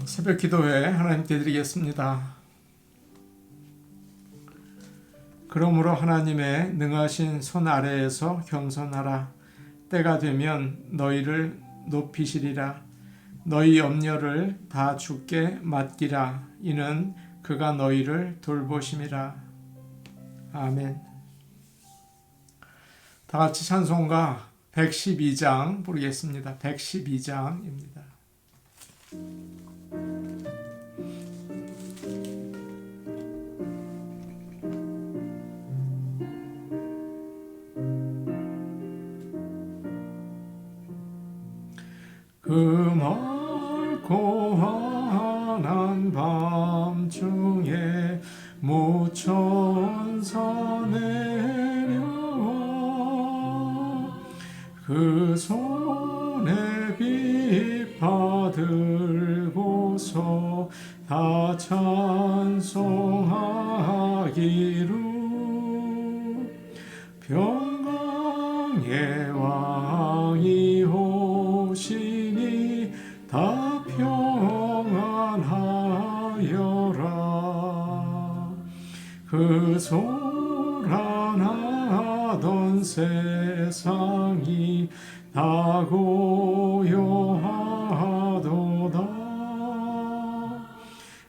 새벽 기도회 하나님께 드리겠습니다. 그러므로 하나님의 능하신 손 아래에서 겸손하라. 때가 되면 너희를 높이시리라. 너희 염려를 다 주께 맡기라. 이는 그가 너희를 돌보심이라. 아멘. 다 같이 찬송가 112장 부르겠습니다. 112장입니다. 그 맑고 환한 밤중에 무천사 내려와 그 손에 비파 들고서 다 찬송하기로 평강의 왕이 오시니 다 평안하여라. 그 소란하던 세상이 다 고요하도다.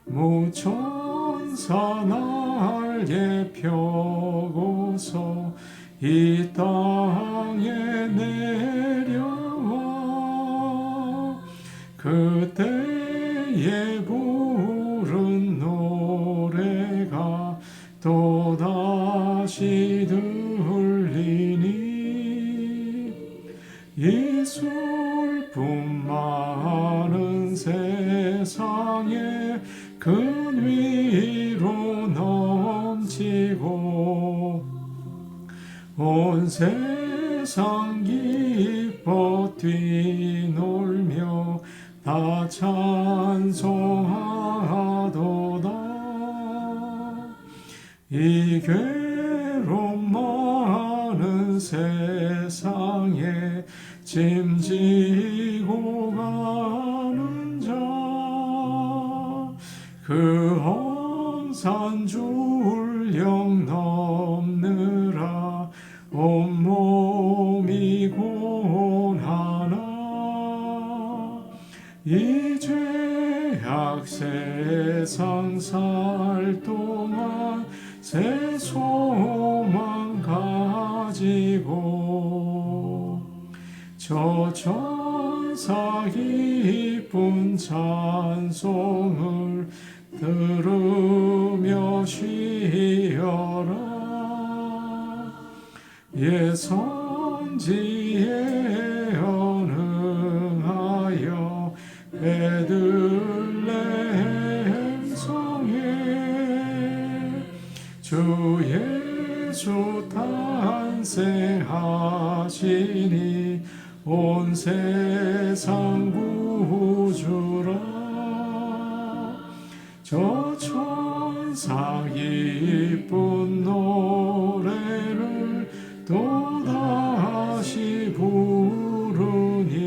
무천사 날개 펴고서 이 땅에 내려와 그때에 부른 노래가 또다시 들리니 이 슬픔 많은 세상에 큰 위로 넘치고 온 세상 기뻐 뛰놀며 다 찬송하도다. 이 괴로움 많은 세상에 짐지고 가는 자 그 험산 줄령 넘느라 온몸이 고난하나 이 죄악 세상 살 동안 새 소망 가지고 저 천사 기쁜 찬송을 들으며 쉬어라. 예선지에 언응하여 베들레헴 성에 주 예수 탄생하시니 온 세상 구주라. 저 천사 기쁜 노래를 또다시 부르니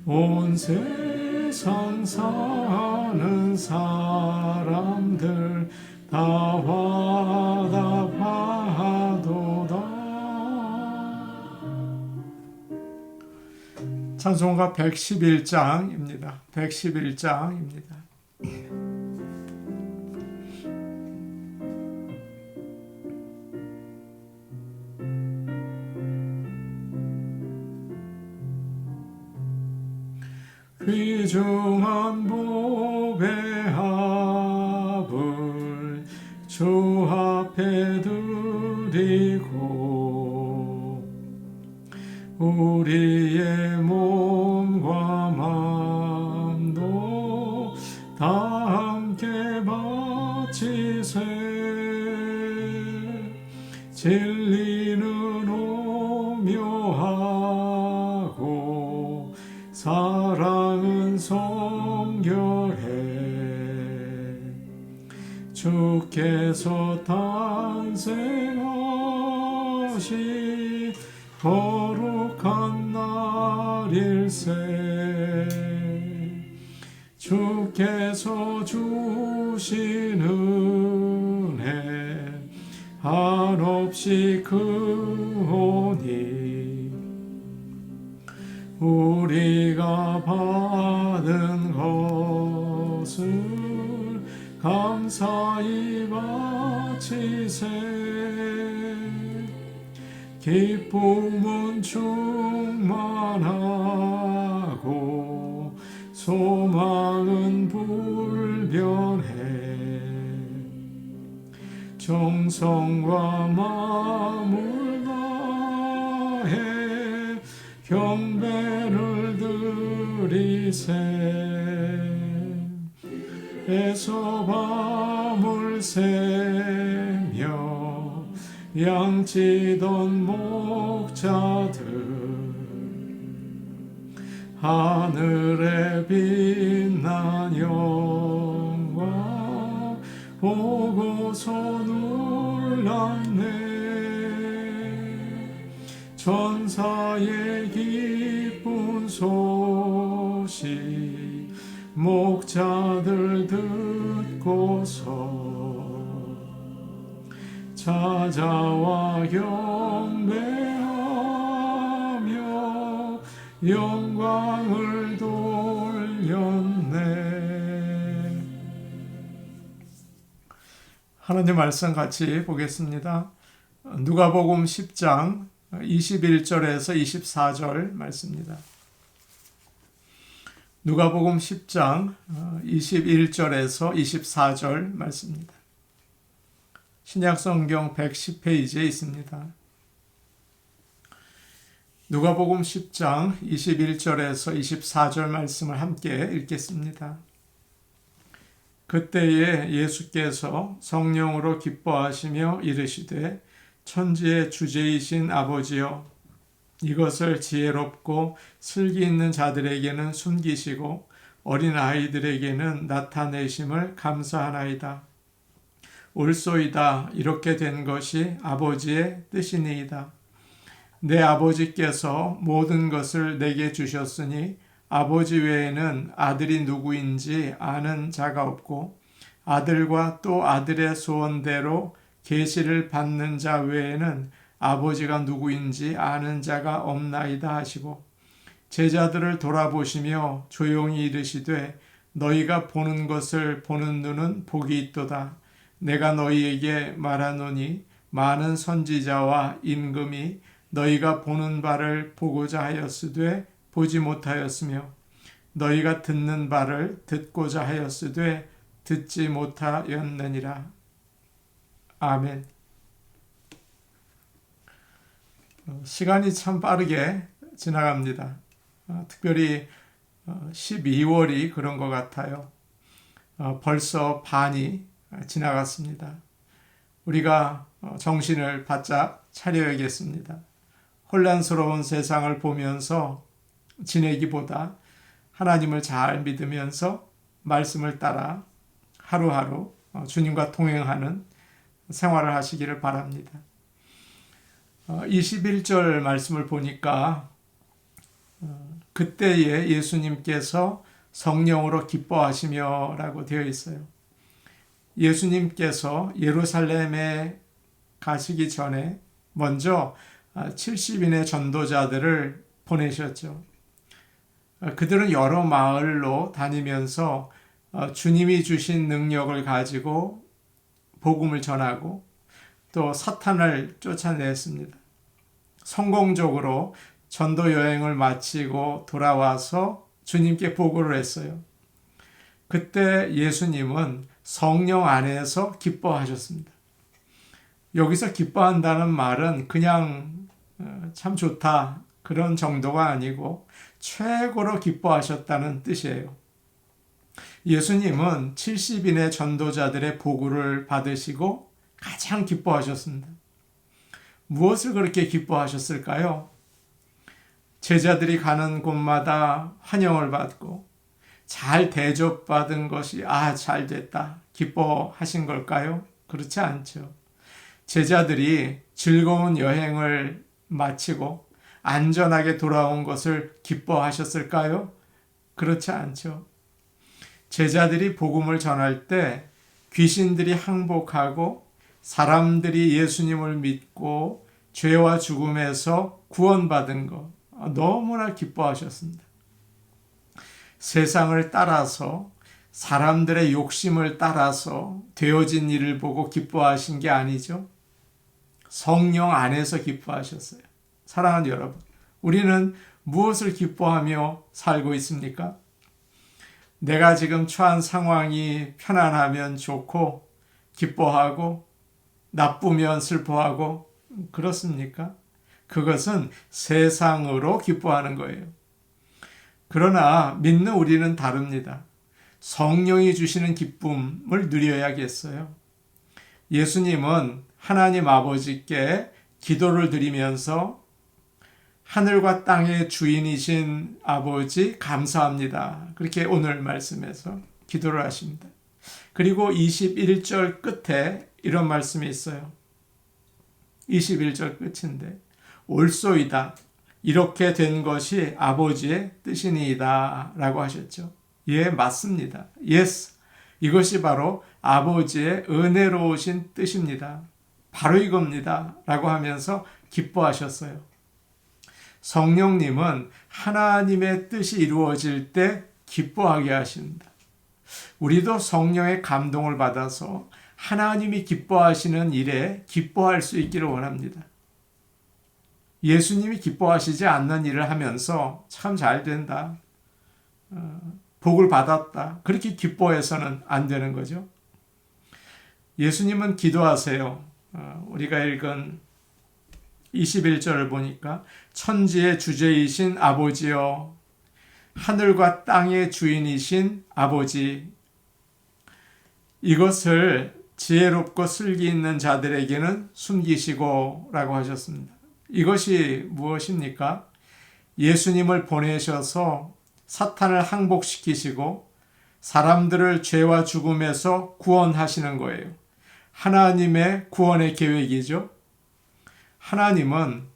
온 세상 사는 사람들 다 화답하도다. 찬송가 111장입니다. 111장입니다. 귀중한 보배 합을 주 앞에 드리고 우리의 몸과 마음도 다 함께 바치세. 진리는 오묘하고 사랑은 성결해. 주께서 탄생하신 거룩한 날일세. 주께서 주신 은혜 한없이 크오니 우리가 받은 것을 감사히 바치세. 기쁨은 충만하고 소망은 불변해. 정성과 마음을 다해 경배를 드리세. 애써 밤을 새며 양치던 목자들 하늘에 빛난 영광 보고서 놀랐네. 천사의 기쁜 소식 목자들 듣고서 찾아와 경배하며 영광을 돌렸네. 하나님 말씀 같이 보겠습니다. 누가복음 10장 21절에서 24절 말씀입니다. 누가복음 10장 21절에서 24절 말씀입니다. 신약성경 110페이지에 있습니다. 누가복음 10장 21절에서 24절 말씀을 함께 읽겠습니다. 그때에 예수께서 성령으로 기뻐하시며 이르시되 천지의 주제이신 아버지여 이것을 지혜롭고 슬기 있는 자들에게는 숨기시고 어린아이들에게는 나타내심을 감사하나이다. 옳소이다. 이렇게 된 것이 아버지의 뜻이니이다. 내 아버지께서 모든 것을 내게 주셨으니 아버지 외에는 아들이 누구인지 아는 자가 없고 아들과 또 아들의 소원대로 계시를 받는 자 외에는 아버지가 누구인지 아는 자가 없나이다 하시고 제자들을 돌아보시며 조용히 이르시되 너희가 보는 것을 보는 눈은 복이 있도다. 내가 너희에게 말하노니 많은 선지자와 임금이 너희가 보는 바를 보고자 하였으되 보지 못하였으며 너희가 듣는 바를 듣고자 하였으되 듣지 못하였느니라. 아멘. 시간이 참 빠르게 지나갑니다. 특별히 12월이 그런 것 같아요. 벌써 반이 지나갔습니다. 우리가 정신을 바짝 차려야겠습니다. 혼란스러운 세상을 보면서 지내기보다 하나님을 잘 믿으면서 말씀을 따라 하루하루 주님과 동행하는 생활을 하시기를 바랍니다. 21절 말씀을 보니까 그때에 예수님께서 성령으로 기뻐하시며 라고 되어 있어요. 예수님께서 예루살렘에 가시기 전에 먼저 70인의 전도자들을 보내셨죠. 그들은 여러 마을로 다니면서 주님이 주신 능력을 가지고 복음을 전하고 또 사탄을 쫓아냈습니다. 성공적으로 전도 여행을 마치고 돌아와서 주님께 보고를 했어요. 그때 예수님은 성령 안에서 기뻐하셨습니다. 여기서 기뻐한다는 말은 그냥 참 좋다 그런 정도가 아니고 최고로 기뻐하셨다는 뜻이에요. 예수님은 70인의 전도자들의 보고를 받으시고 가장 기뻐하셨습니다. 무엇을 그렇게 기뻐하셨을까요? 제자들이 가는 곳마다 환영을 받고 잘 대접받은 것이 잘 됐다 기뻐하신 걸까요? 그렇지 않죠. 제자들이 즐거운 여행을 마치고 안전하게 돌아온 것을 기뻐하셨을까요? 그렇지 않죠. 제자들이 복음을 전할 때 귀신들이 항복하고 사람들이 예수님을 믿고 죄와 죽음에서 구원받은 것 너무나 기뻐하셨습니다. 세상을 따라서 사람들의 욕심을 따라서 되어진 일을 보고 기뻐하신 게 아니죠. 성령 안에서 기뻐하셨어요. 사랑하는 여러분, 우리는 무엇을 기뻐하며 살고 있습니까? 내가 지금 처한 상황이 편안하면 좋고 기뻐하고 나쁘면 슬퍼하고 그렇습니까? 그것은 세상으로 기뻐하는 거예요. 그러나 믿는 우리는 다릅니다. 성령이 주시는 기쁨을 누려야겠어요. 예수님은 하나님 아버지께 기도를 드리면서 하늘과 땅의 주인이신 아버지 감사합니다. 그렇게 오늘 말씀에서 기도를 하십니다. 그리고 21절 끝에 이런 말씀이 있어요. 21절 끝인데 옳소이다. 이렇게 된 것이 아버지의 뜻이니이다 라고 하셨죠. 예, 맞습니다. Yes, 이것이 바로 아버지의 은혜로우신 뜻입니다. 바로 이겁니다 라고 하면서 기뻐하셨어요. 성령님은 하나님의 뜻이 이루어질 때 기뻐하게 하십니다. 우리도 성령의 감동을 받아서 하나님이 기뻐하시는 일에 기뻐할 수 있기를 원합니다. 예수님이 기뻐하시지 않는 일을 하면서 참 잘 된다, 복을 받았다, 그렇게 기뻐해서는 안 되는 거죠. 예수님은 기도하세요. 우리가 읽은 21절을 보니까 천지의 주제이신 아버지여, 하늘과 땅의 주인이신 아버지, 이것을 지혜롭고 슬기 있는 자들에게는 숨기시고 라고 하셨습니다. 이것이 무엇입니까? 예수님을 보내셔서 사탄을 항복시키시고 사람들을 죄와 죽음에서 구원하시는 거예요. 하나님의 구원의 계획이죠. 하나님은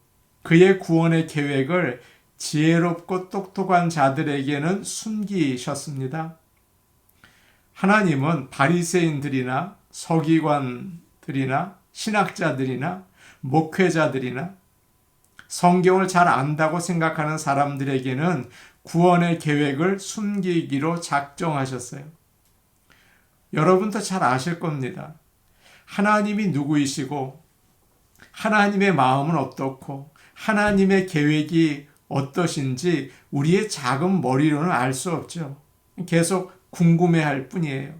그의 구원의 계획을 지혜롭고 똑똑한 자들에게는 숨기셨습니다. 하나님은 바리새인들이나 서기관들이나 신학자들이나 목회자들이나 성경을 잘 안다고 생각하는 사람들에게는 구원의 계획을 숨기기로 작정하셨어요. 여러분도 잘 아실 겁니다. 하나님이 누구이시고 하나님의 마음은 어떻고 하나님의 계획이 어떠신지 우리의 작은 머리로는 알 수 없죠. 계속 궁금해할 뿐이에요.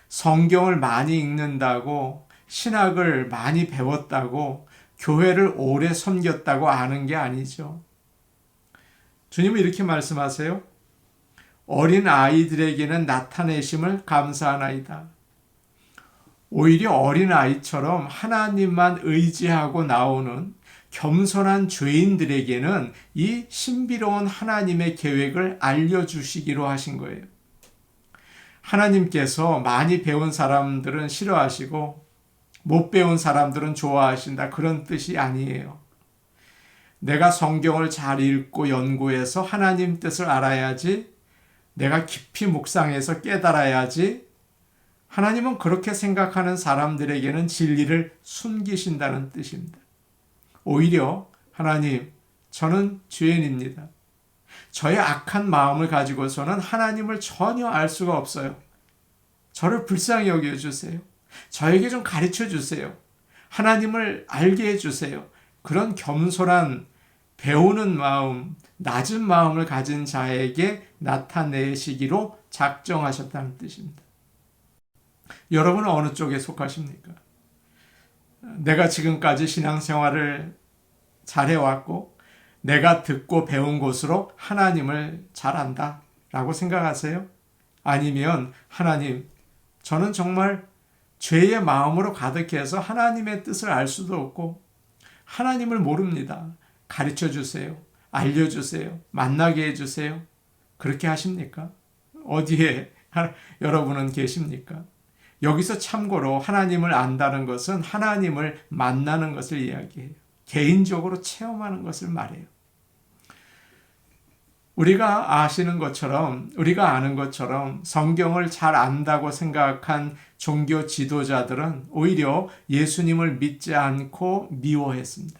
성경을 많이 읽는다고, 신학을 많이 배웠다고, 교회를 오래 섬겼다고 아는 게 아니죠. 주님은 이렇게 말씀하세요. 어린 아이들에게는 나타내심을 감사하나이다. 오히려 어린 아이처럼 하나님만 의지하고 나오는 겸손한 죄인들에게는 이 신비로운 하나님의 계획을 알려주시기로 하신 거예요. 하나님께서 많이 배운 사람들은 싫어하시고 못 배운 사람들은 좋아하신다, 그런 뜻이 아니에요. 내가 성경을 잘 읽고 연구해서 하나님 뜻을 알아야지, 내가 깊이 묵상해서 깨달아야지, 하나님은 그렇게 생각하는 사람들에게는 진리를 숨기신다는 뜻입니다. 오히려 하나님, 저는 죄인입니다. 저의 악한 마음을 가지고서는 하나님을 전혀 알 수가 없어요. 저를 불쌍히 여겨주세요. 저에게 좀 가르쳐 주세요. 하나님을 알게 해주세요. 그런 겸손한 배우는 마음, 낮은 마음을 가진 자에게 나타내시기로 작정하셨다는 뜻입니다. 여러분은 어느 쪽에 속하십니까? 내가 지금까지 신앙생활을 잘해왔고 내가 듣고 배운 곳으로 하나님을 잘 안다 라고 생각하세요? 아니면 하나님, 저는 정말 죄의 마음으로 가득해서 하나님의 뜻을 알 수도 없고 하나님을 모릅니다. 가르쳐 주세요. 알려주세요. 만나게 해주세요. 그렇게 하십니까? 어디에 여러분은 계십니까? 여기서 참고로 하나님을 안다는 것은 하나님을 만나는 것을 이야기해요. 개인적으로 체험하는 것을 말해요. 우리가 아시는 것처럼, 우리가 아는 것처럼 성경을 잘 안다고 생각한 종교 지도자들은 오히려 예수님을 믿지 않고 미워했습니다.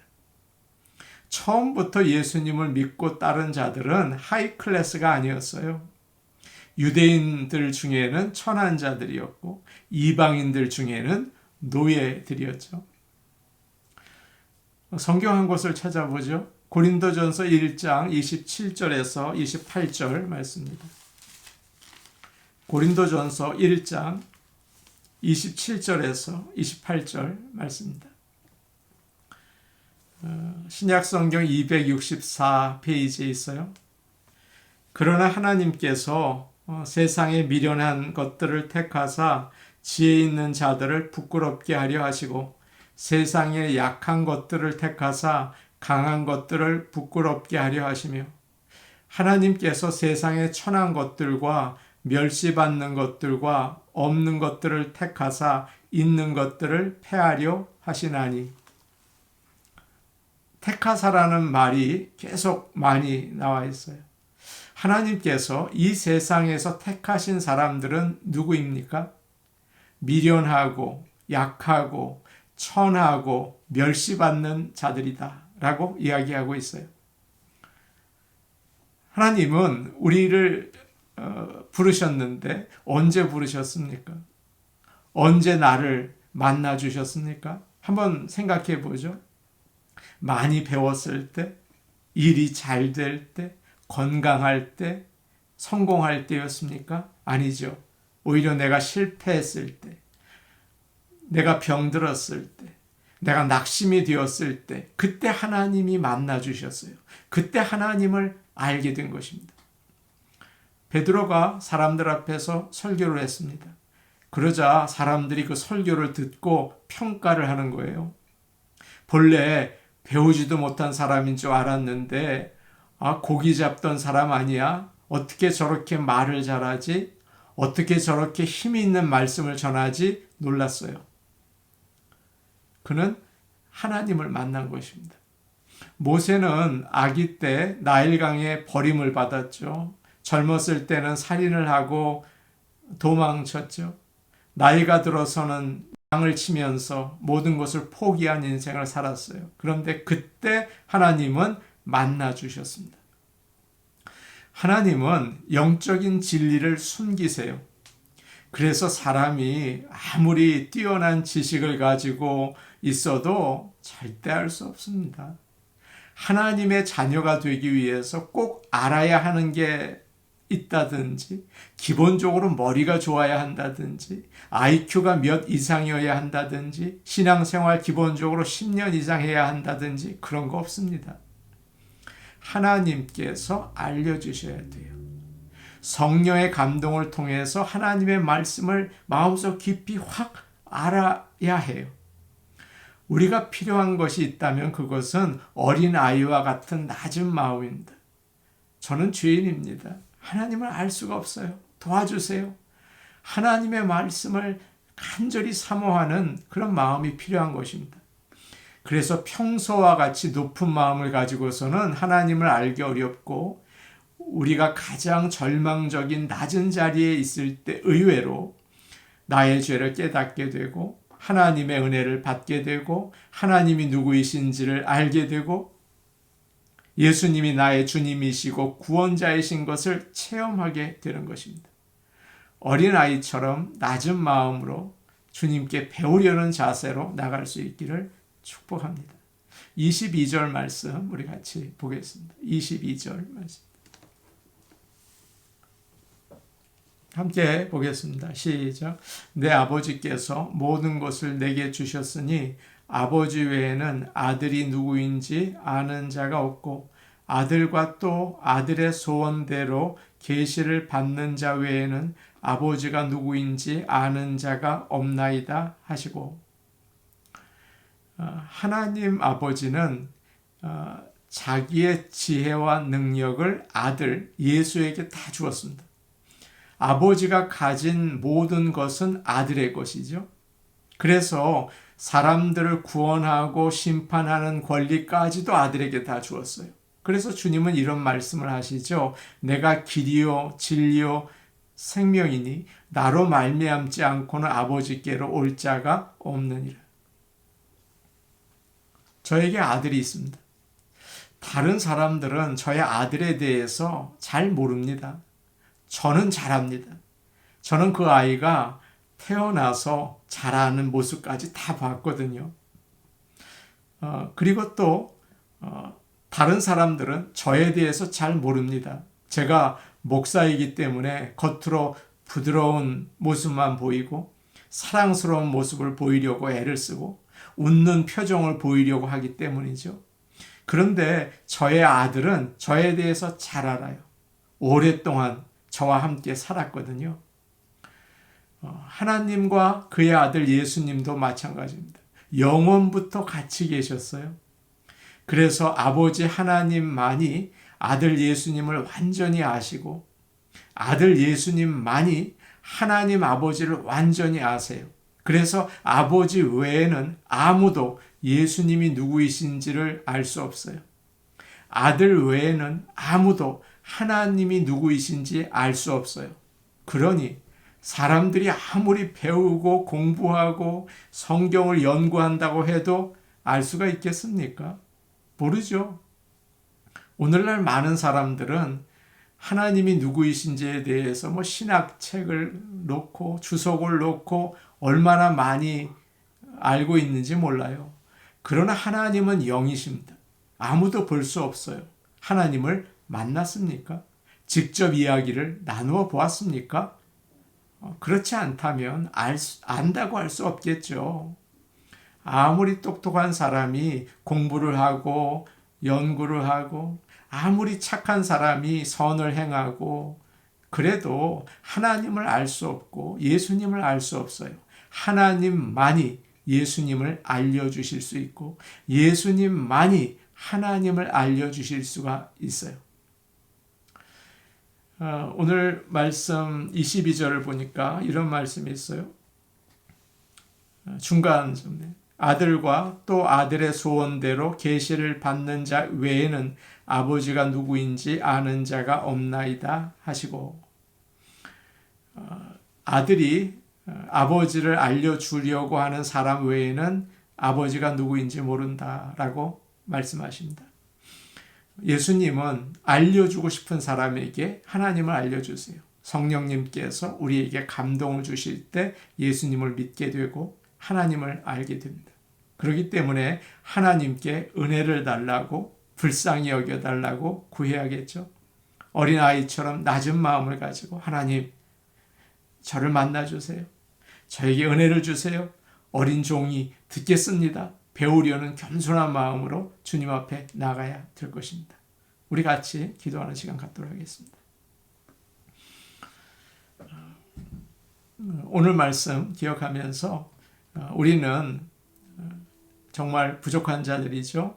처음부터 예수님을 믿고 따른 자들은 하이 클래스가 아니었어요. 유대인들 중에는 천한 자들이었고 이방인들 중에는 노예들이었죠. 성경 한 곳을 찾아보죠. 고린도전서 1장 27절에서 28절 말씀입니다. 고린도전서 1장 27절에서 28절 말씀입니다. 신약성경 264페이지에 있어요. 그러나 하나님께서 세상에 미련한 것들을 택하사 지혜 있는 자들을 부끄럽게 하려 하시고 세상에 약한 것들을 택하사 강한 것들을 부끄럽게 하려 하시며 하나님께서 세상에 천한 것들과 멸시받는 것들과 없는 것들을 택하사 있는 것들을 패하려 하시나니. 택하사라는 말이 계속 많이 나와 있어요. 하나님께서 이 세상에서 택하신 사람들은 누구입니까? 미련하고 약하고 천하고 멸시받는 자들이다 라고 이야기하고 있어요. 하나님은 우리를 부르셨는데 언제 부르셨습니까? 언제 나를 만나 주셨습니까? 한번 생각해 보죠. 많이 배웠을 때, 일이 잘 될 때, 건강할 때, 성공할 때였습니까? 아니죠. 오히려 내가 실패했을 때, 내가 병들었을 때, 내가 낙심이 되었을 때, 그때 하나님이 만나 주셨어요. 그때 하나님을 알게 된 것입니다. 베드로가 사람들 앞에서 설교를 했습니다. 그러자 사람들이 그 설교를 듣고 평가를 하는 거예요. 본래 배우지도 못한 사람인 줄 알았는데 고기 잡던 사람 아니야? 어떻게 저렇게 말을 잘하지? 어떻게 저렇게 힘이 있는 말씀을 전하지? 놀랐어요. 그는 하나님을 만난 것입니다. 모세는 아기 때 나일강에 버림을 받았죠. 젊었을 때는 살인을 하고 도망쳤죠. 나이가 들어서는 양을 치면서 모든 것을 포기한 인생을 살았어요. 그런데 그때 하나님은 만나 주셨습니다. 하나님은 영적인 진리를 숨기세요. 그래서 사람이 아무리 뛰어난 지식을 가지고 있어도 절대 알 수 없습니다. 하나님의 자녀가 되기 위해서 꼭 알아야 하는 게 있다든지, 기본적으로 머리가 좋아야 한다든지, IQ가 몇 이상이어야 한다든지, 신앙생활 기본적으로 10년 이상 해야 한다든지 그런 거 없습니다. 하나님께서 알려주셔야 돼요. 성령의 감동을 통해서 하나님의 말씀을 마음속 깊이 확 알아야 해요. 우리가 필요한 것이 있다면 그것은 어린아이와 같은 낮은 마음입니다. 저는 죄인입니다. 하나님을 알 수가 없어요. 도와주세요. 하나님의 말씀을 간절히 사모하는 그런 마음이 필요한 것입니다. 그래서 평소와 같이 높은 마음을 가지고서는 하나님을 알기 어렵고 우리가 가장 절망적인 낮은 자리에 있을 때 의외로 나의 죄를 깨닫게 되고 하나님의 은혜를 받게 되고 하나님이 누구이신지를 알게 되고 예수님이 나의 주님이시고 구원자이신 것을 체험하게 되는 것입니다. 어린아이처럼 낮은 마음으로 주님께 배우려는 자세로 나갈 수 있기를 축복합니다. 22절 말씀 우리 같이 보겠습니다. 22절 말씀. 함께 보겠습니다. 시작. 내 아버지께서 모든 것을 내게 주셨으니 아버지 외에는 아들이 누구인지 아는 자가 없고 아들과 또 아들의 소원대로 계시를 받는 자 외에는 아버지가 누구인지 아는 자가 없나이다 하시고, 하나님 아버지는 자기의 지혜와 능력을 아들 예수에게 다 주었습니다. 아버지가 가진 모든 것은 아들의 것이죠. 그래서 사람들을 구원하고 심판하는 권리까지도 아들에게 다 주었어요. 그래서 주님은 이런 말씀을 하시죠. 내가 길이요 진리요 생명이니 나로 말미암지 않고는 아버지께로 올 자가 없느니라. 저에게 아들이 있습니다. 다른 사람들은 저의 아들에 대해서 잘 모릅니다. 저는 잘 압니다. 저는 그 아이가 태어나서 자라는 모습까지 다 봤거든요. 그리고 또 다른 사람들은 저에 대해서 잘 모릅니다. 제가 목사이기 때문에 겉으로 부드러운 모습만 보이고 사랑스러운 모습을 보이려고 애를 쓰고 웃는 표정을 보이려고 하기 때문이죠. 그런데 저의 아들은 저에 대해서 잘 알아요. 오랫동안 저와 함께 살았거든요. 하나님과 그의 아들 예수님도 마찬가지입니다. 영원부터 같이 계셨어요. 그래서 아버지 하나님만이 아들 예수님을 완전히 아시고 아들 예수님만이 하나님 아버지를 완전히 아세요. 그래서 아버지 외에는 아무도 예수님이 누구이신지를 알 수 없어요. 아들 외에는 아무도 하나님이 누구이신지 알 수 없어요. 그러니 사람들이 아무리 배우고 공부하고 성경을 연구한다고 해도 알 수가 있겠습니까? 모르죠. 오늘날 많은 사람들은 하나님이 누구이신지에 대해서 신학책을 놓고 주석을 놓고 얼마나 많이 알고 있는지 몰라요. 그러나 하나님은 영이십니다. 아무도 볼 수 없어요. 하나님을 만났습니까? 직접 이야기를 나누어 보았습니까? 그렇지 않다면 안다고 할 수 없겠죠. 아무리 똑똑한 사람이 공부를 하고 연구를 하고 아무리 착한 사람이 선을 행하고 그래도 하나님을 알 수 없고 예수님을 알 수 없어요. 하나님만이 예수님을 알려주실 수 있고 예수님만이 하나님을 알려주실 수가 있어요. 오늘 말씀 22절을 보니까 이런 말씀이 있어요. 중간 좀 아들과 또 아들의 소원대로 계시를 받는 자 외에는 아버지가 누구인지 아는 자가 없나이다 하시고 아들이 아버지를 알려주려고 하는 사람 외에는 아버지가 누구인지 모른다라고 말씀하십니다. 예수님은 알려주고 싶은 사람에게 하나님을 알려주세요. 성령님께서 우리에게 감동을 주실 때 예수님을 믿게 되고 하나님을 알게 됩니다. 그렇기 때문에 하나님께 은혜를 달라고 불쌍히 여겨달라고 구해야겠죠. 어린아이처럼 낮은 마음을 가지고 하나님 저를 만나주세요. 저에게 은혜를 주세요. 어린 종이 듣겠습니다. 배우려는 겸손한 마음으로 주님 앞에 나가야 될 것입니다. 우리 같이 기도하는 시간 갖도록 하겠습니다. 오늘 말씀 기억하면서 우리는 정말 부족한 자들이죠.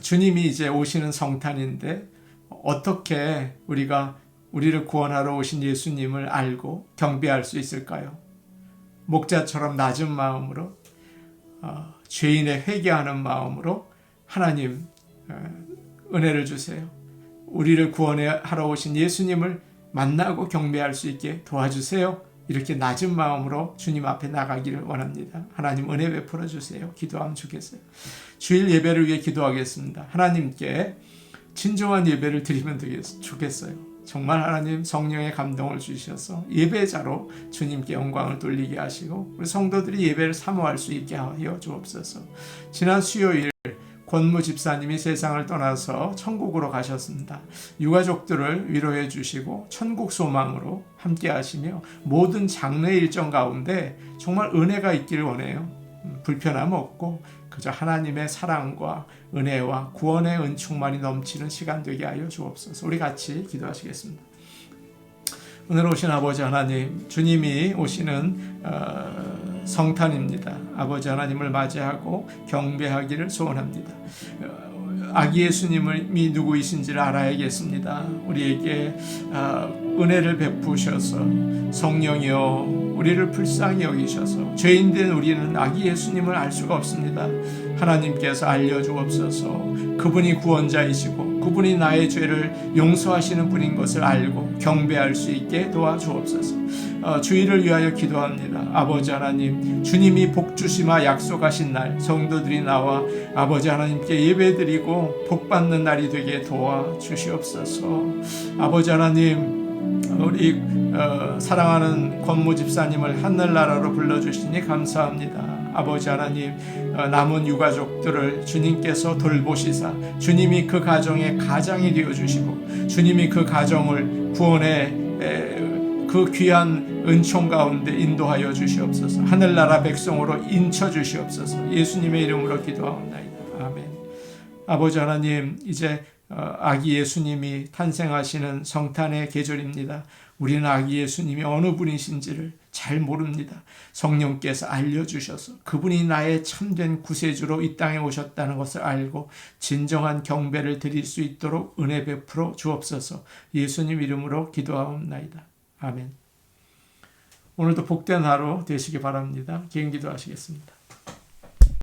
주님이 이제 오시는 성탄인데 어떻게 우리가 우리를 구원하러 오신 예수님을 알고 경배할 수 있을까요? 목자처럼 낮은 마음으로 죄인의 회개하는 마음으로 하나님 은혜를 주세요. 우리를 구원하러 오신 예수님을 만나고 경배할 수 있게 도와주세요. 이렇게 낮은 마음으로 주님 앞에 나가기를 원합니다. 하나님 은혜 베풀어 주세요. 기도하면 좋겠어요. 주일 예배를 위해 기도하겠습니다. 하나님께 진정한 예배를 드리면 좋겠어요. 정말 하나님 성령의 감동을 주셔서 예배자로 주님께 영광을 돌리게 하시고 우리 성도들이 예배를 사모할 수 있게 하여 주옵소서. 지난 수요일 권무 집사님이 세상을 떠나서 천국으로 가셨습니다. 유가족들을 위로해 주시고 천국 소망으로 함께 하시며 모든 장례 일정 가운데 정말 은혜가 있기를 원해요. 불편함 없고 그저 하나님의 사랑과 은혜와 구원의 은총만이 넘치는 시간 되게 하여 주옵소서. 우리 같이 기도하시겠습니다. 오늘 오신 아버지 하나님, 주님이 오시는 성탄입니다. 아버지 하나님을 맞이하고 경배하기를 소원합니다. 아기 예수님이 누구이신지를 알아야겠습니다. 우리에게 은혜를 베푸셔서 성령이여 우리를 불쌍히 여기셔서 죄인된 우리는 아기 예수님을 알 수가 없습니다. 하나님께서 알려주옵소서. 그분이 구원자이시고 그분이 나의 죄를 용서하시는 분인 것을 알고 경배할 수 있게 도와주옵소서. 주의를 위하여 기도합니다. 아버지 하나님, 주님이 복 주시마 약속하신 날 성도들이 나와 아버지 하나님께 예배드리고 복 받는 날이 되게 도와주시옵소서. 아버지 하나님, 우리 사랑하는 권모 집사님을 하늘나라로 불러주시니 감사합니다. 아버지 하나님, 남은 유가족들을 주님께서 돌보시사 주님이 그 가정의 가장이 되어주시고 주님이 그 가정을 구원의 그 귀한 은총 가운데 인도하여 주시옵소서. 하늘나라 백성으로 인쳐 주시옵소서. 예수님의 이름으로 기도하옵나이다. 아멘. 아버지 하나님, 이제 아기 예수님이 탄생하시는 성탄의 계절입니다. 우리는 아기 예수님이 어느 분이신지를 잘 모릅니다. 성령께서 알려주셔서 그분이 나의 참된 구세주로 이 땅에 오셨다는 것을 알고 진정한 경배를 드릴 수 있도록 은혜 베풀어 주옵소서. 예수님 이름으로 기도하옵나이다. 아멘. 오늘도 복된 하루 되시기 바랍니다. 개인기도 하시겠습니다.